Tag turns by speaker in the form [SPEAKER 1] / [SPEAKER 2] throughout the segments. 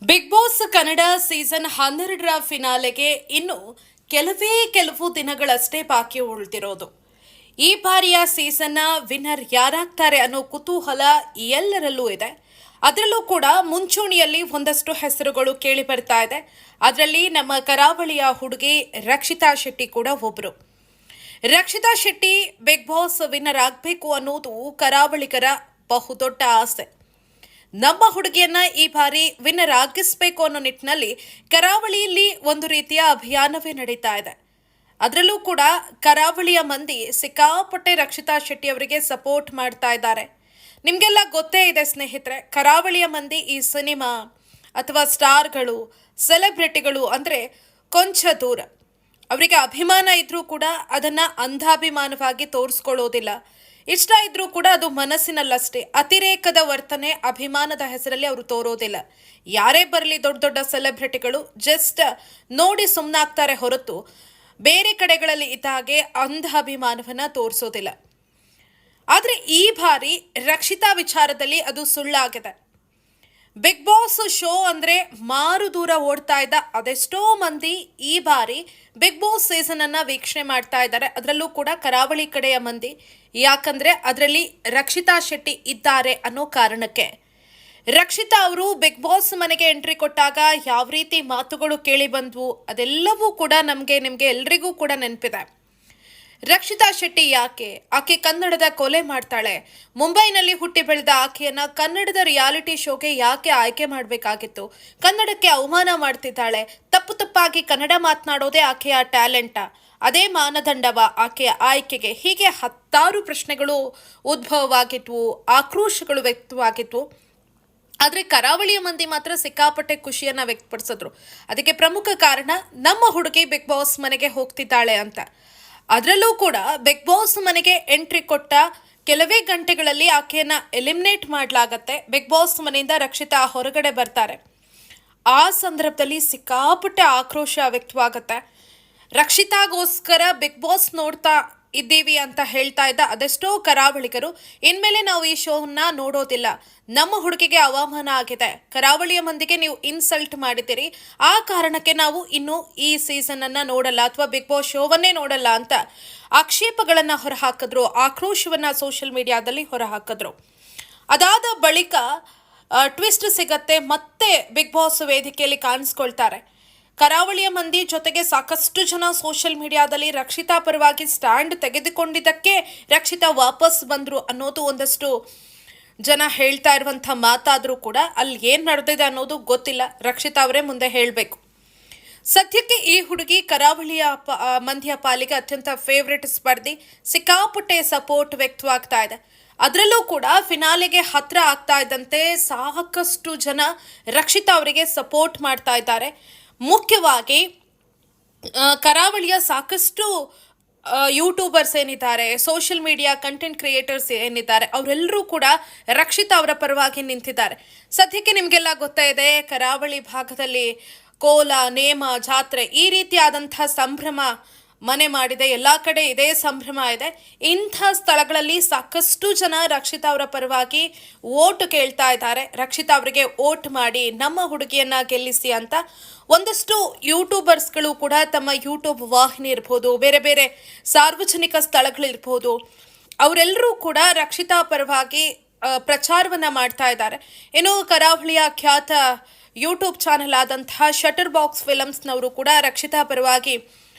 [SPEAKER 1] Big boss Kannada season 12ರ ಫಿನಾಲೆಗೆ ಇನ್ನು ಕೆಲವು ದಿನಗಳಷ್ಟೇ ಬಾಕಿ ಉಳಿದಿರೋದು. ಈ ಬಾರಿಯ ಸೀಸನ್ನ ವಿನ್ನರ್ ಯಾರಾಗ್ತಾರೆ ಅನ್ನೋ ಕುತೂಹಲ ಎಲ್ಲರಲ್ಲೂ ಇದೆ. ಅದರಲ್ಲೂ ಕೂಡ ಮುಂಚೂಣಿಯಲ್ಲಿ ಒಂದಷ್ಟು ಹೆಸರುಗಳು ಕೇಳಿ ಬರ್ತಾ ಇದೆ. ಅದರಲ್ಲಿ ನಮ್ಮ ಕರಾವಳಿಯ ಹುಡುಗಿ ರಕ್ಷಿತಾ ಶೆಟ್ಟಿ ಕೂಡ ಒಬ್ಬರು. Rakshita Shetty Bigg Boss winner ಆಗಬೇಕು ಅನ್ನೋದು ಕರಾವಳಿಗರ ಬಹುದೊಡ್ಡ ಆಸೆ. ನಮ್ಮ ಹುಡುಗಿಯನ್ನ ಈ ಬಾರಿ ವಿನ್ನರ್ ಆಗಿಸಬೇಕು ಅನ್ನೋ ನಿಟ್ಟಿನಲ್ಲಿ ಕರಾವಳಿಯಲ್ಲಿ ಒಂದು ರೀತಿಯ ಅಭಿಯಾನವೇ ನಡೀತಾ ಇದೆ. ಅದರಲ್ಲೂ ಕೂಡ ಕರಾವಳಿಯ ಮಂದಿ ಸಿಕ್ಕಾಪಟ್ಟೆ ರಕ್ಷಿತಾ ಶೆಟ್ಟಿ ಅವರಿಗೆ ಸಪೋರ್ಟ್ ಮಾಡ್ತಾ ಇದ್ದಾರೆ. ನಿಮಗೆಲ್ಲ ಗೊತ್ತೇ ಇದೆ ಸ್ನೇಹಿತರೆ, ಕರಾವಳಿಯ ಮಂದಿ ಈ ಸಿನಿಮಾ ಅಥವಾ ಸ್ಟಾರ್ಗಳು, ಸೆಲೆಬ್ರಿಟಿಗಳು ಅಂದರೆ ಕೊಂಚ ದೂರ. ಅವರಿಗೆ ಅಭಿಮಾನ ಇದ್ರೂ ಕೂಡ ಅದನ್ನು ಅಂಧಾಭಿಮಾನವಾಗಿ ತೋರಿಸ್ಕೊಳ್ಳೋದಿಲ್ಲ. ಇಷ್ಟ ಇದ್ರೂ ಕೂಡ ಅದು ಮನಸ್ಸಿನಲ್ಲಷ್ಟೇ. ಅತಿರೇಕದ ವರ್ತನೆ, ಅಭಿಮಾನದ ಹೆಸರಲ್ಲಿ ಅವರು ತೋರೋದಿಲ್ಲ. ಯಾರೇ ಬರಲಿ, ದೊಡ್ಡ ದೊಡ್ಡ ಸೆಲೆಬ್ರಿಟಿಗಳು ಜಸ್ಟ್ ನೋಡಿ ಸುಮ್ಮನಾಗ್ತಾರೆ ಹೊರತು ಬೇರೆ ಕಡೆಗಳಲ್ಲಿ ಇದ್ದ ಹಾಗೆ ಅಂಧಾಭಿಮಾನವನ್ನ ತೋರಿಸೋದಿಲ್ಲ. ಆದರೆ ಈ ಬಾರಿ ರಕ್ಷಿತಾ ವಿಚಾರದಲ್ಲಿ ಅದು ಸುಳ್ಳಾಗಿದೆ. ಬಿಗ್ ಬಾಸ್ ಶೋ ಅಂದರೆ ಮಾರು ದೂರ ಓಡ್ತಾ ಇದ್ದ ಅದೆಷ್ಟೋ ಮಂದಿ ಈ ಬಾರಿ ಬಿಗ್ ಬಾಸ್ ಸೀಸನ್ ಅನ್ನ ವೀಕ್ಷಣೆ ಮಾಡ್ತಾ ಇದ್ದಾರೆ. ಅದರಲ್ಲೂ ಕೂಡ ಕರಾವಳಿ ಕಡೆಯ ಮಂದಿ. ಯಾಕಂದ್ರೆ ಅದರಲ್ಲಿ ರಕ್ಷಿತಾ ಶೆಟ್ಟಿ ಇದ್ದಾರೆ ಅನ್ನೋ ಕಾರಣಕ್ಕೆ. ರಕ್ಷಿತಾ ಅವರು ಬಿಗ್ ಬಾಸ್ ಮನೆಗೆ ಎಂಟ್ರಿ ಕೊಟ್ಟಾಗ ಯಾವ ರೀತಿ ಮಾತುಗಳು ಕೇಳಿ ಬಂದ್ವು ಅದೆಲ್ಲವೂ ಕೂಡ ನಿಮಗೆ ಎಲ್ರಿಗೂ ಕೂಡ ನೆನಪಿದೆ. ರಕ್ಷಿತಾ ಶೆಟ್ಟಿ ಯಾಕೆ, ಆಕೆ ಕನ್ನಡದ ಕೊಲೆ ಮಾಡ್ತಾಳೆ, ಮುಂಬೈನಲ್ಲಿ ಹುಟ್ಟಿ ಬೆಳೆದ ಆಕೆಯನ್ನ ಕನ್ನಡದ ರಿಯಾಲಿಟಿ ಶೋಗೆ ಯಾಕೆ ಆಯ್ಕೆ ಮಾಡಬೇಕಾಗಿತ್ತು, ಕನ್ನಡಕ್ಕೆ ಅವಮಾನ ಮಾಡ್ತಿದ್ದಾಳೆ, ತಪ್ಪಾಗಿ ಕನ್ನಡ ಮಾತನಾಡೋದೇ ಆಕೆಯ ಟ್ಯಾಲೆಂಟಾ, ಅದೇ ಮಾನದಂಡವ ಆಕೆಯ ಆಯ್ಕೆಗೆ, ಹೀಗೆ ಹತ್ತಾರು ಪ್ರಶ್ನೆಗಳು ಉದ್ಭವವಾಗಿದ್ವು, ಆಕ್ರೋಶಗಳು ವ್ಯಕ್ತವಾಗಿದ್ವು. ಆದರೆ ಕರಾವಳಿಯ ಮಂದಿ ಮಾತ್ರ ಸಿಕ್ಕಾಪಟ್ಟೆ ಖುಷಿಯನ್ನ ವ್ಯಕ್ತಪಡಿಸಿದ್ರು. ಅದಕ್ಕೆ ಪ್ರಮುಖ ಕಾರಣ ನಮ್ಮ ಹುಡುಗಿ ಬಿಗ್ ಬಾಸ್ ಮನೆಗೆ ಹೋಗ್ತಿದ್ದಾಳೆ ಅಂತ. ಅದರಲ್ಲೂ ಕೂಡ ಬಿಗ್ ಬಾಸ್ ಮನೆಗೆ ಎಂಟ್ರಿ ಕೊಟ್ಟ ಕೆಲವೇ ಗಂಟೆಗಳಲ್ಲಿ ಆಕೆಯನ್ನ ಎಲಿಮಿನೇಟ್ ಮಾಡಲಾಗತ್ತೆ. ಬಿಗ್ ಬಾಸ್ ಮನೆಯಿಂದ ರಕ್ಷಿತಾ ಹೊರಗಡೆ ಬರ್ತಾರೆ. ಆ ಸಂದರ್ಭದಲ್ಲಿ ಸಿಕ್ಕಾಪಟ್ಟೆ ಆಕ್ರೋಶ ವ್ಯಕ್ತವಾಗತ್ತೆ. ರಕ್ಷಿತಾಗೋಸ್ಕರ ಬಿಗ್ ಬಾಸ್ ನೋಡ್ತಾ ಇದ್ದೀವಿ ಅಂತ ಹೇಳ್ತಾ ಇದ್ದ ಅದೆಷ್ಟೋ ಕರಾವಳಿಗರು ಇನ್ಮೇಲೆ ನಾವು ಈ ಶೋವನ್ನ ನೋಡೋದಿಲ್ಲ, ನಮ್ಮ ಹುಡುಗಿಗೆ ಅವಮಾನ ಆಗಿದೆ, ಕರಾವಳಿಯ ಮಂದಿಗೆ ನೀವು ಇನ್ಸಲ್ಟ್ ಮಾಡಿದ್ದೀರಿ, ಆ ಕಾರಣಕ್ಕೆ ನಾವು ಇನ್ನು ಈ ಸೀಸನ್ ಅನ್ನ ನೋಡಲ್ಲ ಅಥವಾ ಬಿಗ್ ಬಾಸ್ ಶೋವನ್ನೇ ನೋಡಲ್ಲ ಅಂತ ಆಕ್ಷೇಪಗಳನ್ನ ಹೊರಹಾಕಿದ್ರು, ಆಕ್ರೋಶವನ್ನ ಸೋಷಿಯಲ್ ಮೀಡಿಯಾದಲ್ಲಿ ಹೊರಹಾಕಿದ್ರು. ಅದಾದ ಬಳಿಕ ಟ್ವಿಸ್ಟ್ ಸಿಗತ್ತೆ, ಮತ್ತೆ ಬಿಗ್ ಬಾಸ್ ವೇದಿಕೆಯಲ್ಲಿ ಕಾಣಿಸ್ಕೊಳ್ತಾರೆ. ಕರಾವಳಿಯ ಮಂದಿ ಜೊತೆಗೆ ಸಾಕಷ್ಟು ಜನ ಸೋಷಿಯಲ್ ಮೀಡಿಯಾದಲ್ಲಿ ರಕ್ಷಿತಾ ಪರವಾಗಿ ಸ್ಟ್ಯಾಂಡ್ ತೆಗೆದುಕೊಂಡಿದ್ದಕ್ಕೆ ರಕ್ಷಿತಾ ವಾಪಸ್ ಬಂದ್ರು ಅನ್ನೋದು ಒಂದಷ್ಟು ಜನ ಹೇಳ್ತಾ ಇರುವಂಥ ಮಾತಾದರೂ ಕೂಡ ಅಲ್ಲಿ ಏನು ನಡೆದಿದೆ ಅನ್ನೋದು ಗೊತ್ತಿಲ್ಲ. ರಕ್ಷಿತಾ ಅವರೇ ಮುಂದೆ ಹೇಳಬೇಕು. ಸದ್ಯಕ್ಕೆ ಈ ಹುಡುಗಿ ಕರಾವಳಿಯ ಮಂದಿಯ ಪಾಲಿಗೆ ಅತ್ಯಂತ ಫೇವ್ರೆಟ್ ಸ್ಪರ್ಧಿ. ಸಿಕ್ಕಾಪಟ್ಟೆ ಸಪೋರ್ಟ್ ವ್ಯಕ್ತವಾಗ್ತಾ ಇದೆ. ಅದರಲ್ಲೂ ಕೂಡ ಫಿನಾಲೆಗೆ ಹತ್ರ ಆಗ್ತಾ ಇದ್ದಂತೆ ಸಾಕಷ್ಟು ಜನ ರಕ್ಷಿತಾ ಅವರಿಗೆ ಸಪೋರ್ಟ್ ಮಾಡ್ತಾ ಇದ್ದಾರೆ. ಮುಖ್ಯವಾಗಿ ಕರಾವಳಿಯ ಸಾಕಷ್ಟು ಯೂಟ್ಯೂಬರ್ಸ್ ಏನಿದ್ದಾರೆ, ಸೋಷಿಯಲ್ ಮೀಡಿಯಾ ಕಂಟೆಂಟ್ ಕ್ರಿಯೇಟರ್ಸ್ ಏನಿದ್ದಾರೆ, ಅವರೆಲ್ಲರೂ ಕೂಡ ರಕ್ಷಿತಾ ಅವರ ಪರವಾಗಿ ನಿಂತಿದ್ದಾರೆ. ಸದ್ಯಕ್ಕೆ ನಿಮಗೆಲ್ಲ ಗೊತ್ತಾ ಇದೆ, ಕರಾವಳಿ ಭಾಗದಲ್ಲಿ ಕೋಲ, ನೇಮ, ಜಾತ್ರೆ ಈ ರೀತಿಯಾದಂಥ ಸಂಭ್ರಮ ಮನೆ ಮಾಡಿದೆ. ಎಲ್ಲ ಕಡೆ ಇದೇ ಸಂಭ್ರಮ ಇದೆ. ಇಂಥ ಸ್ಥಳಗಳಲ್ಲಿ ಸಾಕಷ್ಟು ಜನ ರಕ್ಷಿತಾ ಅವರ ಪರವಾಗಿ ಓಟ್ ಕೇಳ್ತಾ ಇದ್ದಾರೆ. ರಕ್ಷಿತಾ ಅವರಿಗೆ ಓಟ್ ಮಾಡಿ ನಮ್ಮ ಹುಡುಗಿಯನ್ನ ಗೆಲ್ಲಿಸಿ ಅಂತ ಒಂದಷ್ಟು ಯೂಟ್ಯೂಬರ್ಸ್ಗಳು ಕೂಡ ತಮ್ಮ ಯೂಟ್ಯೂಬ್ ವಾಹಿನಿ ಇರ್ಬೋದು, ಬೇರೆ ಬೇರೆ ಸಾರ್ವಜನಿಕ ಸ್ಥಳಗಳಿರ್ಬೋದು, ಅವರೆಲ್ಲರೂ ಕೂಡ ರಕ್ಷಿತಾ ಪರವಾಗಿ ಪ್ರಚಾರವನ್ನ ಮಾಡ್ತಾ ಇದ್ದಾರೆ. ಇನ್ನು ಕರಾವಳಿಯ ಖ್ಯಾತ ಯೂಟ್ಯೂಬ್ ಚಾನೆಲ್ ಆದಂತಹ ಶಟರ್ ಬಾಕ್ಸ್ ಫಿಲಮ್ಸ್ನವರು ಕೂಡ ರಕ್ಷಿತಾ ಪರವಾಗಿ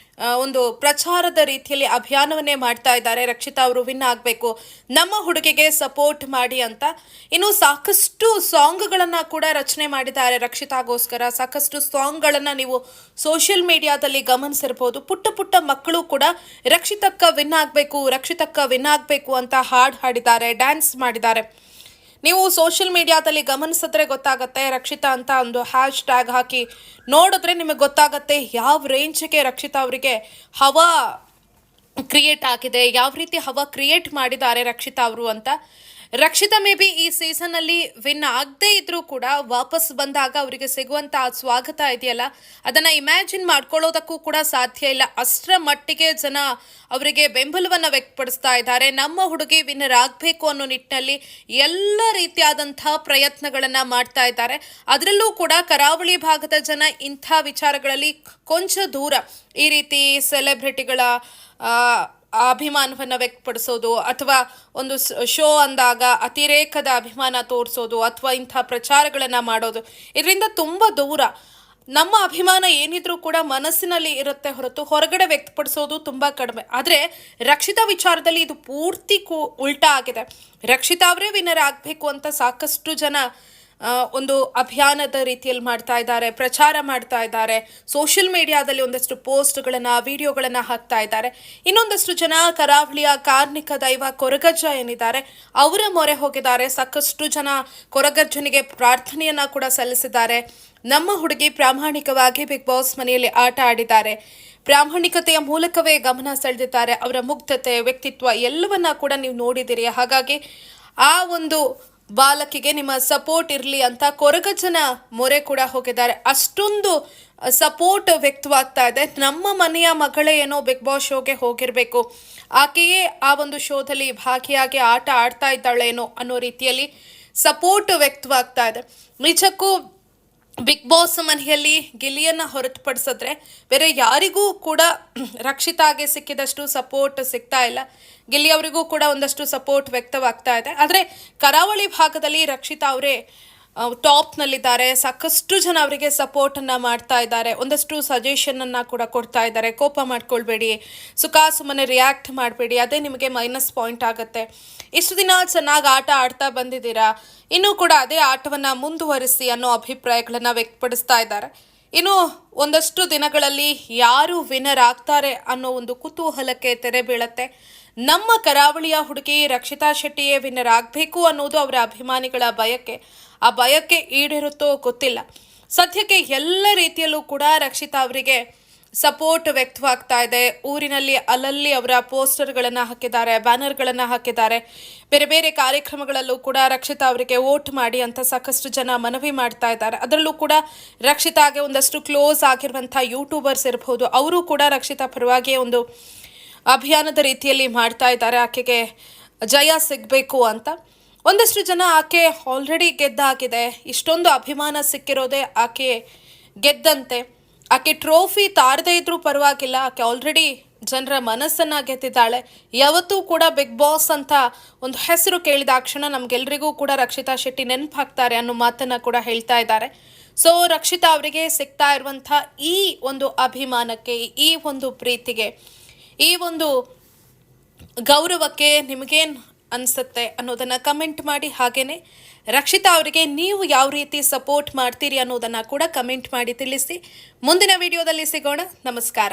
[SPEAKER 1] ಒಂದು ಪ್ರಚಾರದ ರೀತಿಯಲ್ಲಿ ಅಭಿಯಾನವನ್ನೇ ಮಾಡ್ತಾ ಇದ್ದಾರೆ. ರಕ್ಷಿತಾ ಅವರು ವಿನ್ ಆಗಬೇಕು, ನಮ್ಮ ಹುಡುಗಿಗೆ ಸಪೋರ್ಟ್ ಮಾಡಿ ಅಂತ. ಇನ್ನು ಸಾಕಷ್ಟು ಸಾಂಗ್ಗಳನ್ನು ಕೂಡ ರಚನೆ ಮಾಡಿದ್ದಾರೆ ರಕ್ಷಿತಾಗೋಸ್ಕರ. ಸಾಕಷ್ಟು ಸಾಂಗ್ಗಳನ್ನು ನೀವು ಸೋಷಿಯಲ್ ಮೀಡಿಯಾದಲ್ಲಿ ಗಮನಿಸಿರ್ಬೋದು. ಪುಟ್ಟ ಪುಟ್ಟ ಮಕ್ಕಳು ಕೂಡ ರಕ್ಷಿತಕ್ಕ ವಿನ್ ಆಗಬೇಕು ಅಂತ ಹಾಡು ಹಾಡಿದ್ದಾರೆ, ಡ್ಯಾನ್ಸ್ ಮಾಡಿದ್ದಾರೆ. ನೀವು ಸೋಷಿಯಲ್ ಮೀಡಿಯಾದಲ್ಲಿ ಗಮನಿಸಿದ್ರೆ ಗೊತ್ತಾಗುತ್ತೆ. ರಕ್ಷಿತಾ ಅಂತ ಒಂದು ಹ್ಯಾಶ್ ಟ್ಯಾಗ್ ಹಾಕಿ ನೋಡಿದ್ರೆ ನಿಮಗೆ ಗೊತ್ತಾಗುತ್ತೆ ಯಾವ ರೇಂಜ್ಗೆ ರಕ್ಷಿತಾ ಅವರಿಗೆ ಹವಾ ಕ್ರಿಯೇಟ್ ಆಗಿದೆ, ಯಾವ ರೀತಿ ಹವಾ ಕ್ರಿಯೇಟ್ ಮಾಡಿದ್ದಾರೆ ರಕ್ಷಿತಾ ಅವರು ಅಂತ. ರಕ್ಷಿತಾ ಮೇ ಬಿ ಈ ಸೀಸನ್ ಅಲ್ಲಿ ವಿನ್ ಆಗದೇ ಇದ್ರೂ ಕೂಡ ವಾಪಸ್ ಬಂದಾಗ ಅವರಿಗೆ ಸಿಗುವಂತ ಆ ಸ್ವಾಗತ ಇದೆಯಲ್ಲ, ಅದನ್ನ ಇಮ್ಯಾಜಿನ್ ಮಾಡ್ಕೊಳ್ಳೋದಕ್ಕೂ ಕೂಡ ಸಾಧ್ಯ ಇಲ್ಲ. ಅಷ್ಟರ ಮಟ್ಟಿಗೆ ಜನ ಅವರಿಗೆ ಬೆಂಬಲವನ್ನ ವ್ಯಕ್ತಪಡಿಸ್ತಾ ಇದ್ದಾರೆ. ನಮ್ಮ ಹುಡುಗಿ ವಿನ್ನರ್ ಆಗಬೇಕು ಅನ್ನೋ ನಿಟ್ಟಿನಲ್ಲಿ ಎಲ್ಲ ರೀತಿಯಾದಂತಹ ಪ್ರಯತ್ನಗಳನ್ನ ಮಾಡ್ತಾ ಇದ್ದಾರೆ. ಅದರಲ್ಲೂ ಕೂಡ ಕರಾವಳಿ ಭಾಗದ ಜನ ಇಂಥ ವಿಚಾರಗಳಲ್ಲಿ ಕೊಂಚ ದೂರ. ಈ ರೀತಿ ಸೆಲೆಬ್ರಿಟಿಗಳ ಅಭಿಮಾನವನ್ನು ವ್ಯಕ್ತಪಡಿಸೋದು ಅಥವಾ ಒಂದು ಶೋ ಅಂದಾಗ ಅತಿರೇಕದ ಅಭಿಮಾನ ತೋರಿಸೋದು ಅಥವಾ ಇಂಥ ಪ್ರಚಾರಗಳನ್ನು ಮಾಡೋದು, ಇದರಿಂದ ತುಂಬ ದೂರ. ನಮ್ಮ ಅಭಿಮಾನ ಏನಿದ್ರೂ ಕೂಡ ಮನಸ್ಸಿನಲ್ಲಿ ಇರುತ್ತೆ ಹೊರತು ಹೊರಗಡೆ ವ್ಯಕ್ತಪಡಿಸೋದು ತುಂಬ ಕಡಿಮೆ. ಆದರೆ ರಕ್ಷಿತಾ ವಿಚಾರದಲ್ಲಿ ಇದು ಪೂರ್ತಿ ಉಲ್ಟಾ ಆಗಿದೆ. ರಕ್ಷಿತಾ ಅವರೇ ವಿನ್ನರ್ ಆಗಬೇಕು ಅಂತ ಸಾಕಷ್ಟು ಜನ ಒಂದು ಅಭಿಯಾನದ ರೀತಿಯಲ್ಲಿ ಮಾಡ್ತಾ ಇದ್ದಾರೆ, ಪ್ರಚಾರ ಮಾಡ್ತಾ ಇದ್ದಾರೆ. ಸೋಷಿಯಲ್ ಮೀಡಿಯಾದಲ್ಲಿ ಒಂದಷ್ಟು ಪೋಸ್ಟ್ಗಳನ್ನು, ವಿಡಿಯೋಗಳನ್ನು ಹಾಕ್ತಾ ಇದ್ದಾರೆ. ಇನ್ನೊಂದಷ್ಟು ಜನ ಕರಾವಳಿಯ ಕಾರ್ಮಿಕ ದೈವ ಕೊರಗಜ್ಜ ಏನಿದ್ದಾರೆ ಅವರ ಮೊರೆ ಹೋಗಿದ್ದಾರೆ. ಸಾಕಷ್ಟು ಜನ ಕೊರಗಜ್ಜನಿಗೆ ಪ್ರಾರ್ಥನೆಯನ್ನ ಕೂಡ ಸಲ್ಲಿಸಿದ್ದಾರೆ. ನಮ್ಮ ಹುಡುಗಿ ಪ್ರಾಮಾಣಿಕವಾಗಿ ಬಿಗ್ ಬಾಸ್ ಮನೆಯಲ್ಲಿ ಆಟ ಆಡಿದ್ದಾರೆ, ಪ್ರಾಮಾಣಿಕತೆಯ ಮೂಲಕವೇ ಗಮನ ಸೆಳೆದಿದ್ದಾರೆ. ಅವರ ಮುಗ್ಧತೆ, ವ್ಯಕ್ತಿತ್ವ ಎಲ್ಲವನ್ನ ಕೂಡ ನೀವು ನೋಡಿದ್ದೀರಿ. ಹಾಗಾಗಿ ಆ ಒಂದು ಬಾಲಕಿಗೆ ನಿಮ್ಮ ಸಪೋರ್ಟ್ ಇರಲಿ ಅಂತ ಕೊರಗಜ್ಜನ ಮೊರೆ ಕೂಡ ಹೋಗಿದ್ದಾರೆ. ಅಷ್ಟೊಂದು ಸಪೋರ್ಟ್ ವ್ಯಕ್ತವಾಗ್ತಾ ಇದೆ. ನಮ್ಮ ಮನೆಯ ಮಗಳೇ ಏನೋ ಬಿಗ್ ಬಾಸ್ ಶೋಗೆ ಹೋಗಿರಬೇಕು, ಆಕೆಯೇ ಆ ಒಂದು ಶೋದಲ್ಲಿ ಭಾಗಿಯಾಗಿ ಆಟ ಆಡ್ತಾ ಇದ್ದಾಳೇನೋ ಅನ್ನೋ ರೀತಿಯಲ್ಲಿ ಸಪೋರ್ಟ್ ವ್ಯಕ್ತವಾಗ್ತಾ ಇದೆ. ನಿಜಕ್ಕೂ ಬಿಗ್ ಬಾಸ್ ಮನೆಯಲ್ಲಿ ಗಿಲ್ಲಿಯನ್ನು ಹೊರತುಪಡಿಸಿದ್ರೆ ಬೇರೆ ಯಾರಿಗೂ ಕೂಡ ರಕ್ಷಿತಾಗೆ ಸಿಕ್ಕಿದಷ್ಟು ಸಪೋರ್ಟ್ ಸಿಗ್ತಾ ಇಲ್ಲ. ಗಿಲ್ಲಿ ಅವರಿಗೂ ಕೂಡ ಒಂದಷ್ಟು ಸಪೋರ್ಟ್ ವ್ಯಕ್ತವಾಗ್ತಾ ಇದೆ. ಆದರೆ ಕರಾವಳಿ ಭಾಗದಲ್ಲಿ ರಕ್ಷಿತಾ ಅವರೇ ಟಾಪ್ನಲ್ಲಿದ್ದಾರೆ. ಸಾಕಷ್ಟು ಜನ ಅವರಿಗೆ ಸಪೋರ್ಟನ್ನು ಮಾಡ್ತಾ ಇದ್ದಾರೆ, ಒಂದಷ್ಟು ಸಜೆಷನನ್ನು ಕೂಡ ಕೊಡ್ತಾ ಇದ್ದಾರೆ. ಕೋಪ ಮಾಡ್ಕೊಳ್ಬೇಡಿ, ಸುಮ್ಮನೆ ರಿಯಾಕ್ಟ್ ಮಾಡಬೇಡಿ, ಅದೇ ನಿಮಗೆ ಮೈನಸ್ ಪಾಯಿಂಟ್ ಆಗುತ್ತೆ. ಇಷ್ಟು ದಿನ ಚೆನ್ನಾಗಿ ಆಟ ಆಡ್ತಾ ಬಂದಿದ್ದೀರಾ, ಇನ್ನೂ ಕೂಡ ಅದೇ ಆಟವನ್ನು ಮುಂದುವರಿಸಿ ಅನ್ನೋ ಅಭಿಪ್ರಾಯಗಳನ್ನು ವ್ಯಕ್ತಪಡಿಸ್ತಾ ಇದ್ದಾರೆ. ಇನ್ನು ಒಂದಷ್ಟು ದಿನಗಳಲ್ಲಿ ಯಾರು ವಿನ್ನರ್ ಆಗ್ತಾರೆ ಅನ್ನೋ ಒಂದು ಕುತೂಹಲಕ್ಕೆ ತೆರೆ ಬೀಳುತ್ತೆ. ನಮ್ಮ ಕರಾವಳಿಯ ಹುಡುಗಿ ರಕ್ಷಿತಾ ಶೆಟ್ಟಿಯೇ ವಿನ್ನರ್ ಆಗಬೇಕು ಅನ್ನೋದು ಅವರ ಅಭಿಮಾನಿಗಳ ಬಯಕೆ. ಆ ಬಯಕೆ ಈಡೇರುತ್ತೋ ಗೊತ್ತಿಲ್ಲ. ಸದ್ಯಕ್ಕೆ ಎಲ್ಲ ರೀತಿಯಲ್ಲೂ ಕೂಡ ರಕ್ಷಿತಾ ಅವರಿಗೆ ಸಪೋರ್ಟ್ ವ್ಯಕ್ತವಾಗ್ತಾ ಇದೆ. ಊರಿನಲ್ಲಿ ಅಲ್ಲಲ್ಲಿ ಅವರ ಪೋಸ್ಟರ್ಗಳನ್ನು ಹಾಕಿದ್ದಾರೆ, ಬ್ಯಾನರ್ಗಳನ್ನು ಹಾಕಿದ್ದಾರೆ. ಬೇರೆ ಬೇರೆ ಕಾರ್ಯಕ್ರಮಗಳಲ್ಲೂ ಕೂಡ ರಕ್ಷಿತಾ ಅವರಿಗೆ ವೋಟ್ ಮಾಡಿ ಅಂತ ಸಾಕಷ್ಟು ಜನ ಮನವಿ ಮಾಡ್ತಾ ಇದ್ದಾರೆ. ಅದರಲ್ಲೂ ಕೂಡ ರಕ್ಷಿತಾಗೆ ಒಂದಷ್ಟು ಕ್ಲೋಸ್ ಆಗಿರುವಂಥ ಯೂಟ್ಯೂಬರ್ಸ್ ಇರಬಹುದು, ಅವರು ಕೂಡ ರಕ್ಷಿತಾ ಪರವಾಗಿ ಒಂದು ಅಭಿಯಾನದ ರೀತಿಯಲ್ಲಿ ಮಾಡ್ತಾ ಇದ್ದಾರೆ, ಆಕೆಗೆ ಜಯ ಸಿಗಬೇಕು ಅಂತ. ಒಂದಷ್ಟು ಜನ ಆಕೆ ಆಲ್ರೆಡಿ ಗೆದ್ದಾಗಿದೆ, ಇಷ್ಟೊಂದು ಅಭಿಮಾನ ಸಿಕ್ಕಿರೋದೇ ಆಕೆ ಗೆದ್ದಂತೆ, ಆಕೆ ಟ್ರೋಫಿ ತಾರದೇ ಇದ್ರೂ ಪರವಾಗಿಲ್ಲ, ಆಕೆ ಆಲ್ರೆಡಿ ಜನರ ಮನಸ್ಸನ್ನು ಗೆದ್ದಿದ್ದಾಳೆ. ಯಾವತ್ತೂ ಕೂಡ ಬಿಗ್ ಬಾಸ್ ಅಂತ ಒಂದು ಹೆಸರು ಕೇಳಿದಾಕ್ಷಣ ನಮಗೆಲ್ರಿಗೂ ಕೂಡ ರಕ್ಷಿತಾ ಶೆಟ್ಟಿ ನೆನಪಾಗ್ತಾರೆ ಅನ್ನೋ ಮಾತನ್ನು ಕೂಡ ಹೇಳ್ತಾ ಇದ್ದಾರೆ. ಸೊ ರಕ್ಷಿತಾ ಅವರಿಗೆ ಸಿಗ್ತಾ ಇರುವಂಥ ಈ ಒಂದು ಅಭಿಮಾನಕ್ಕೆ, ಈ ಒಂದು ಪ್ರೀತಿಗೆ, ಈ ಒಂದು ಗೌರವಕ್ಕೆ ನಿಮಗೇನು ಅನಿಸುತ್ತೆ ಅನ್ನೋದನ್ನು ಕಮೆಂಟ್ ಮಾಡಿ. ಹಾಗೆಯೇ ರಕ್ಷಿತಾ ಅವರಿಗೆ ನೀವು ಯಾವ ರೀತಿ ಸಪೋರ್ಟ್ ಮಾಡ್ತೀರಿ ಅನ್ನೋದನ್ನು ಕೂಡ ಕಮೆಂಟ್ ಮಾಡಿ ತಿಳಿಸಿ. ಮುಂದಿನ ವಿಡಿಯೋದಲ್ಲಿ ಸಿಗೋಣ. ನಮಸ್ಕಾರ.